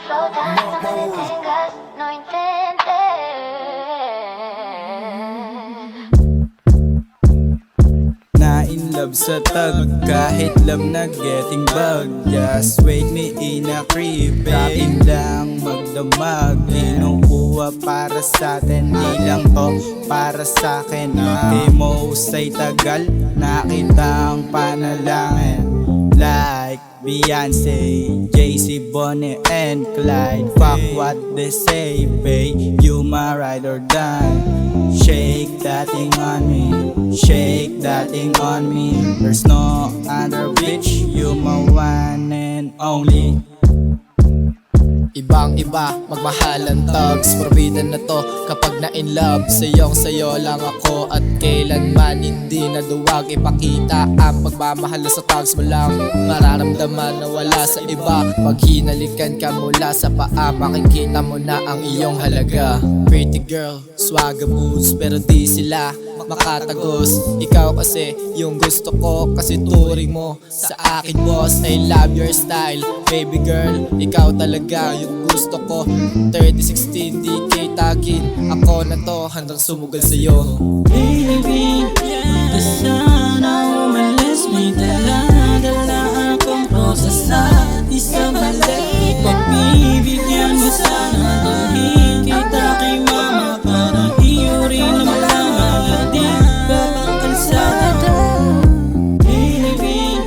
flotas, no me detengas, no intentes. Na in love sa tag, kahit lam na getting bug. Just wait me in a creep, rapin lang magdamag. Kinukuha para sa atin, di lang to para sa akin. Di mo usay tagal, nakita ang panalangin. Like Beyonce, Jay-Z, Bonnie and Clyde. Fuck what they say, babe, you my ride or die. Shake that thing on me, shake that thing on me. There's no other bitch, you my one and only. Ibang iba, magmahalan thugs. Forbidden na to kapag na in love. Sayong-sayo lang ako at kailanman hindi na duwag ipakita ang pagmamahal sa thugs mo lang. Mararamdaman na wala sa iba. Pag hinalikan ka mula sa paa, makikita mo na ang iyong halaga. Pretty girl, swagger moves, pero di sila makatagos. Ikaw kasi yung gusto ko, kasi turing mo sa akin boss. I love your style, baby girl, ikaw talaga yung gusto ko. 3016 DK tagin, ako na to, handang sumugal sa'yo. Baby, di sana umalis. May dala-dala akong rosas at isang mali. Pagbibigyan mo sana, dalhin kita kay mama para iyuri na malaman na di babang kalsada. Baby,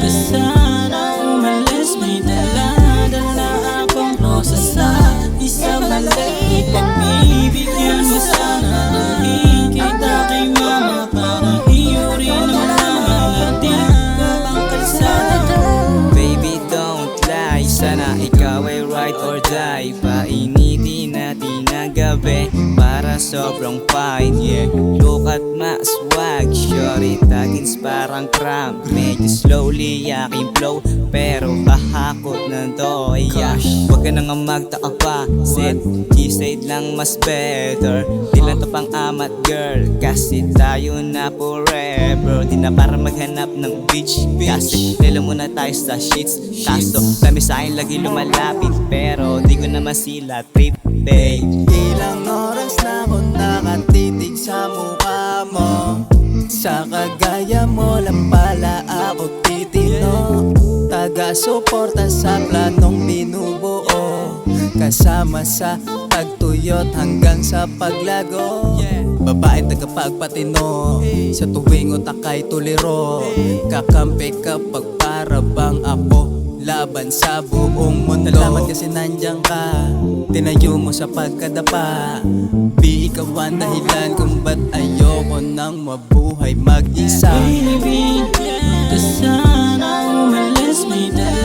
di sana umalis. May dala-dala akong rosas at isang mali. Pagbibigyan mo sana, dalhin kita kay mama para iyuri na malaman na di babang kalsada. Baby don't lie, sana ikaw ay ride or die. Painitin natin ang gabi para sobrang fine, yeah. Look at my swag, shorty tagins parang cramp. Medyo slowly aking flow, pero kahakot na to, yeah. Huwag ka nang magtaka pa, sit G-side lang mas better. Di lang to pang amat girl, kasi tayo na forever. Di na para maghanap ng beach, kasi nila muna tayo sa sheets. Kaso kami sa akin lagi lumalapit, pero di ko naman sila trip, babe. Ilang oras na ako nakatitig sa mukha mo. Sa kagaya mo lang pala ako titino. Taga-suporta sa planong binubuo, kasama sa tagtuyot hanggang sa paglago. Babaeng tagapagpatino, sa tuwing utak ay tuliro. Kakampi kapag para bang ako laban sa buong mundo. Salamat kasi nandiyan ka, tinayo mo sa pagkadapa. Di ikaw ang dahilan kung ba't ayoko nang mabuhay mag-isa. Baby, di sana umalis. May dala